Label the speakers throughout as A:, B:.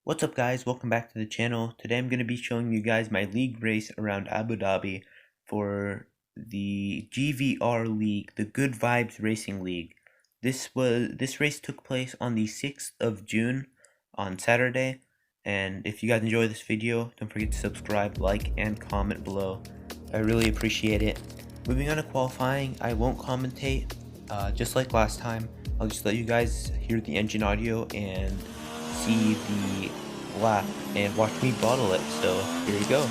A: What's up guys, welcome back to the channel. Today I'm going to be showing you guys my league race around Abu Dhabi for the GVR League, the Good Vibes Racing League. This race took place on the 6th of June on Saturday, and if you guys enjoy this video, don't forget to subscribe, like, and comment below. I really appreciate it. Moving on to qualifying, I won't commentate, just like last time. I'll just let you guys hear the engine audio and see the lap and watch me bottle it. So here you go.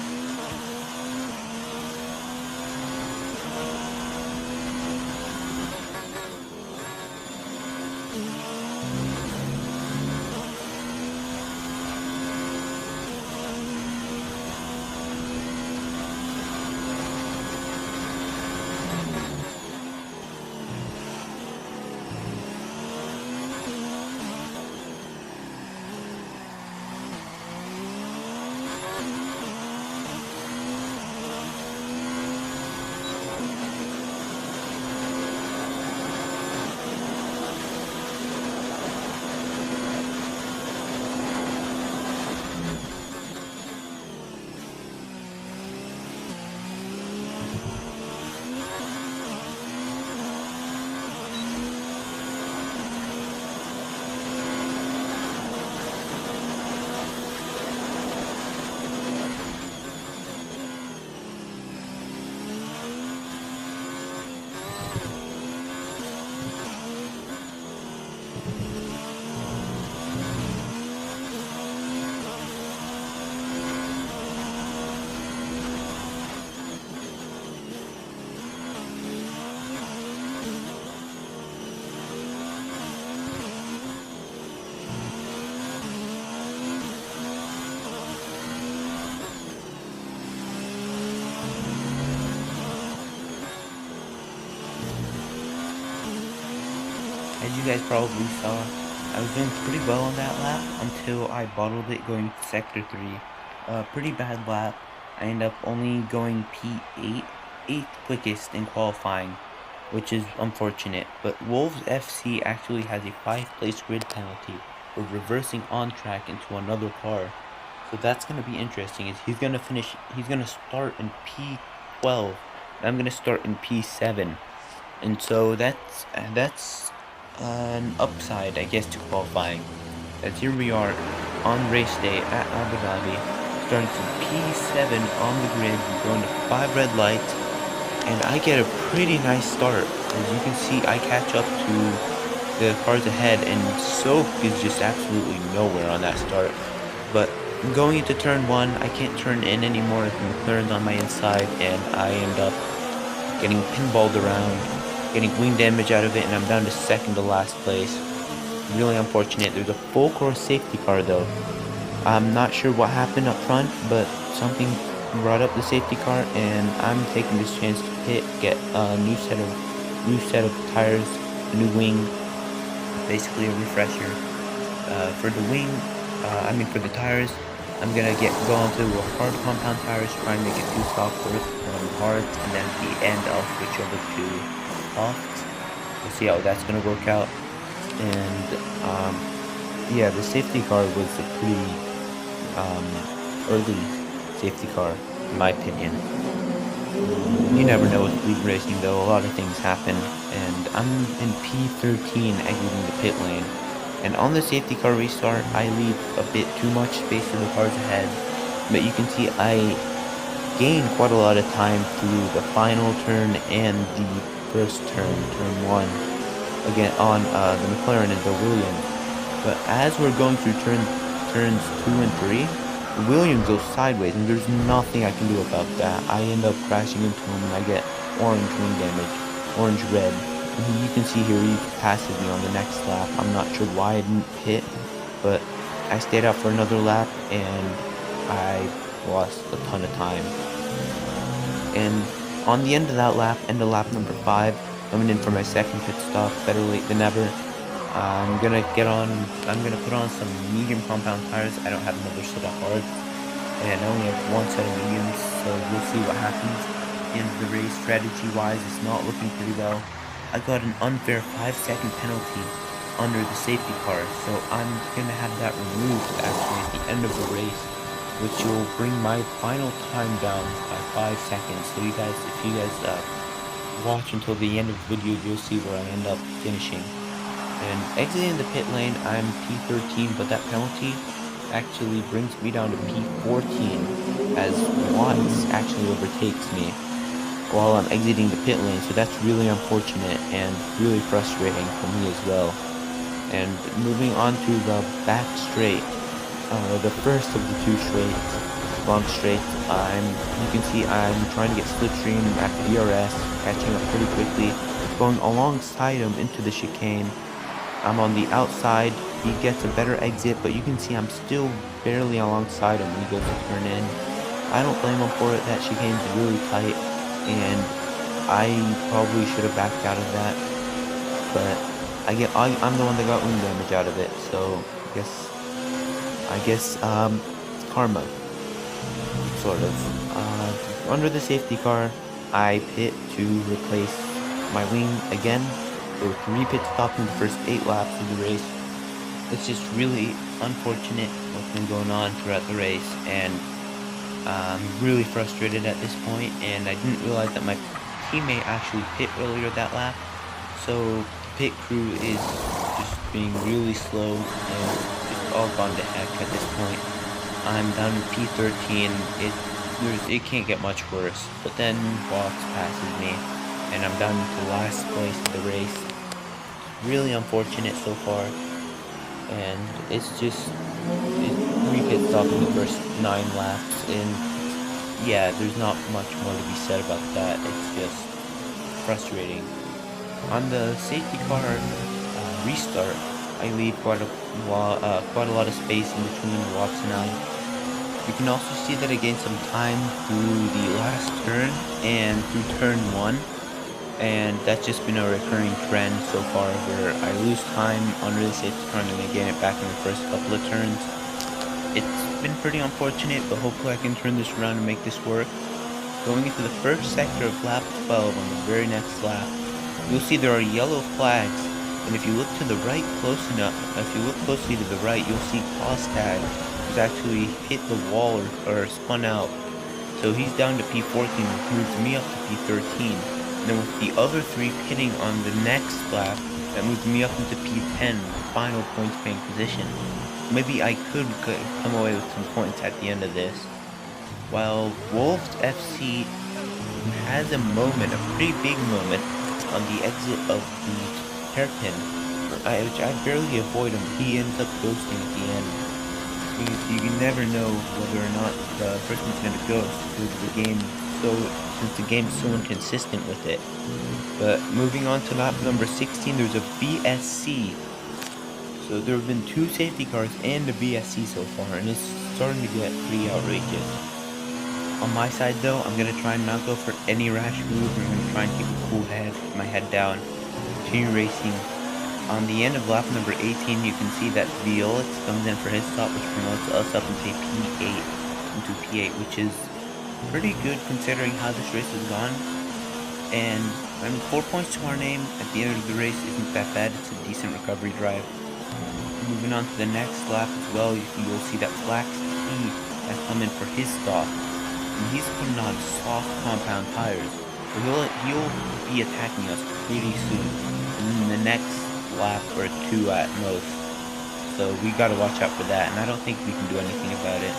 A: As you guys probably saw, I was doing pretty well on that lap until I bottled it going to sector 3. Pretty bad lap. I ended up only going P8, 8th quickest in qualifying, which is unfortunate. But Wolves FC actually has a 5th place grid penalty for reversing on track into another car. So that's going to be interesting. He's going to start in P12, and I'm going to start in P7. And so that's an upside, I guess, to qualifying. As here we are on race day at Abu Dhabi, starting from P7 on the grid, going to 5 red lights, and I get a pretty nice start. As you can see, I catch up to the cars ahead, and Soap is just absolutely nowhere on that start. But going into turn 1, I can't turn in anymore as McLaren's on my inside, and I end up getting pinballed around, getting wing damage out of it, and I'm down to second to last place. Really unfortunate. There's a full course safety car though. I'm not sure what happened up front, but something brought up the safety car, and I'm taking this chance to pit, get a new set of tires, a new wing, basically a refresher. For the wing, for the tires, I'm gonna go onto a hard compound tires, try and make it 2 soft first from hard, and then at the end I'll switch over to soft. We'll see how that's gonna work out. And yeah, the safety car was a pretty early safety car, in my opinion. You never know with league racing though, a lot of things happen, and I'm in P13 exiting the pit lane. And on the safety car restart, I leave a bit too much space for the cars ahead, but you can see I gain quite a lot of time through the final turn and the first turn, turn 1, again on the McLaren and the Williams. But as we're going through turns 2 and 3, the Williams goes sideways, and there's nothing I can do about that. I end up crashing into him, and I get orange wing damage, orange-red. And you can see here he passes me on the next lap. I'm not sure why I didn't pit, but I stayed out for another lap, and I lost a ton of time. And on the end of that lap, end of lap number 5, coming in for my second pit stop, better late than never. I'm gonna put on some medium compound tires. I don't have another set of hards, and I only have 1 set of mediums, so we'll see what happens. End of the race, strategy-wise, it's not looking pretty well. I got an unfair 5-second penalty under the safety car, so I'm gonna have that removed actually at the end of the race, which will bring my final time down by 5 seconds. So if you guys watch until the end of the video, you'll see where I end up finishing. And exiting the pit lane, I'm P13, but that penalty actually brings me down to P14 as Watts actually overtakes me while I'm exiting the pit lane. So that's really unfortunate and really frustrating for me as well. And moving on to the back straight, the first of the two long straights, you can see I'm trying to get slipstream at DRS, catching up pretty quickly, going alongside him into the chicane. I'm on the outside, he gets a better exit, but you can see I'm still barely alongside him when he goes to turn in. I don't blame him for it, that chicane's really tight, and I probably should have backed out of that, but I'm the one that got wind damage out of it, so I guess karma, sort of. Under the safety car, I pit to replace my wing again. There were 3 pit stops in the first 8 laps of the race. It's just really unfortunate what's been going on throughout the race, and I'm really frustrated at this point, and I didn't realize that my teammate actually pit earlier that lap, so pit crew is just being really slow and just all gone to heck at this point. I'm down to P13. It can't get much worse, but then Box passes me and I'm down to last place of the race. Really unfortunate so far, and it's just 3 pit stops in the first 9 laps, and yeah, there's not much more to be said about that. It's just frustrating. On the safety car restart, I leave quite a lot of space in between Watts and I. You can also see that I gained some time through the last turn and through turn 1, and that's just been a recurring trend so far where I lose time under the safety car and then I gain it back in the first couple of turns. It's been pretty unfortunate, but hopefully I can turn this around and make this work. Going into the first sector of lap 12 on the very next lap, you'll see there are yellow flags, and if you look to the right if you look closely to the right, you'll see Costag who's actually hit the wall or spun out. So he's down to P14, which moves me up to P13. And then with the other 3 pitting on the next lap, that moves me up into P10, the final points paying position. Maybe I could come away with some points at the end of this. While Wolves FC has a pretty big moment, on the exit of the hairpin, which I barely avoid him. He ends up ghosting at the end. You can never know whether or not the person's going to ghost since the game's so inconsistent with it. But moving on to lap number 16, there's a VSC. So there have been 2 safety cars and a VSC so far, and it's starting to get pretty outrageous. On my side though, I'm going to try and not go for any rash move. I'm going to try and keep a cool head, my head down, continue racing. On the end of lap number 18, you can see that Violets comes in for his stop, which promotes us up into P8, which is pretty good considering how this race has gone. And I mean, 4 points to our name at the end of the race isn't that bad. It's a decent recovery drive. Moving on to the next lap as well, you'll see that Flax T has come in for his stop. And he's putting on soft compound tires, so he'll be attacking us pretty soon, in the next lap or 2 at most. So we gotta watch out for that, and I don't think we can do anything about it.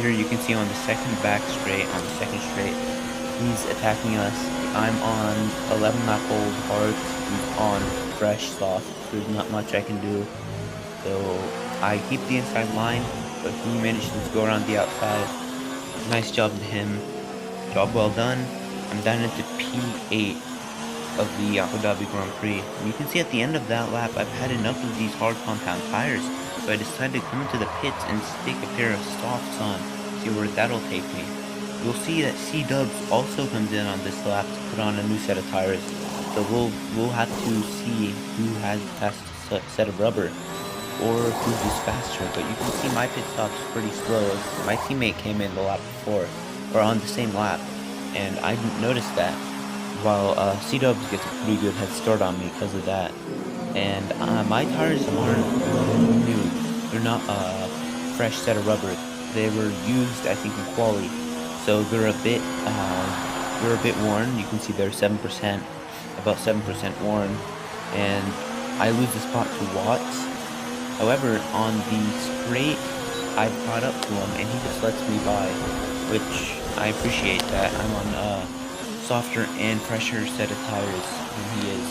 A: Here you can see on the second straight, he's attacking us. I'm on 11 lap old hard, he's on fresh soft, so there's not much I can do. So I keep the inside line, but he manages to go around the outside. Nice job to him. Job well done. I'm down into P8 of the Abu Dhabi Grand Prix. And you can see at the end of that lap, I've had enough of these hard compound tires, so I decided to come into the pits and stick a pair of softs on, see where that'll take me. You'll see that C-Dubs also comes in on this lap to put on a new set of tires, so we'll have to see who has the fastest set of rubber, or who's just faster. But you can see my pit stop's pretty slow. My teammate came in the lap before, or on the same lap, and I didn't notice that, while C-Dubs gets a pretty good head start on me because of that. And my tires aren't new. They're not fresh set of rubber. They were used, I think, in quali, so they're a bit worn. You can see they're 7%, about 7% worn, and I lose the spot to Watts. However, on the straight, I caught up to him, and he just lets me by, which I appreciate that. I'm on a softer and fresher set of tires than he is.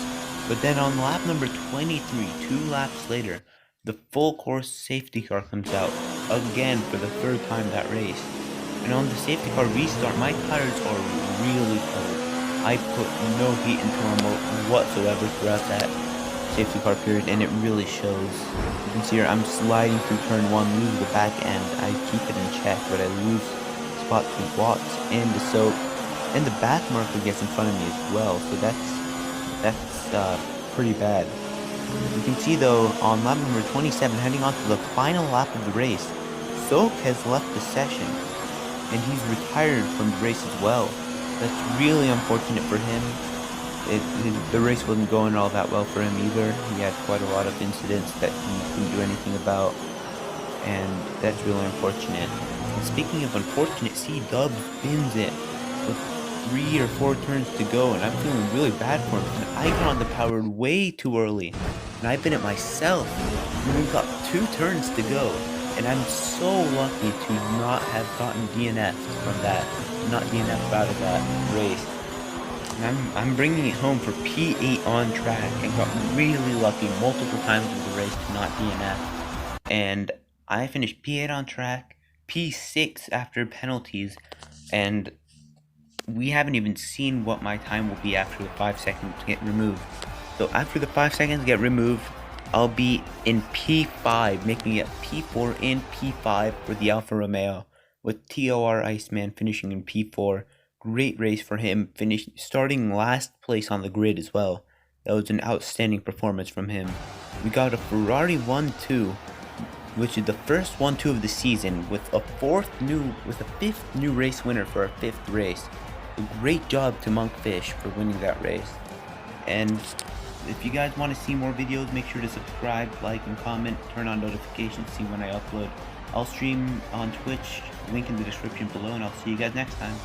A: But then on lap number 23, 2 laps later, the full course safety car comes out again for the third time that race. And on the safety car restart, my tires are really cold. I put no heat into them whatsoever throughout that safety car period, and it really shows. You can see here I'm sliding through turn 1, lose the back end. I keep it in check, but I lose spot to Watts and the soap, and the back marker gets in front of me as well. So that's pretty bad. You can see though on lap number 27, heading on to the final lap of the race, Soak has left the session, and he's retired from the race as well. That's really unfortunate for him. The race wasn't going all that well for him either. He had quite a lot of incidents that he couldn't do anything about, and that's really unfortunate. And speaking of unfortunate, C-Dubs wins it with 3 or 4 turns to go, and I'm feeling really bad for him. And I got on the power way too early, and I've been it myself. And we've got 2 turns to go, and I'm so lucky to not have gotten DNF from that, not DNF out of that race. And I'm bringing it home for P8 on track, and got really lucky multiple times in the race to not DNF. And I finished P8 on track, P6 after penalties, and we haven't even seen what my time will be after the 5 seconds get removed. So after the 5 seconds get removed, I'll be in P5, making it P4 and P5 for the Alfa Romeo, with TOR Iceman finishing in P4. Great race for him, starting last place on the grid as well. That was an outstanding performance from him. We got a Ferrari 1-2, which is the first 1-2 of the season, with a 5th new race winner for our 5th race. A great job to Monkfish for winning that race. And if you guys want to see more videos, make sure to subscribe, like, and comment. Turn on notifications to see when I upload. I'll stream on Twitch, link in the description below, and I'll see you guys next time.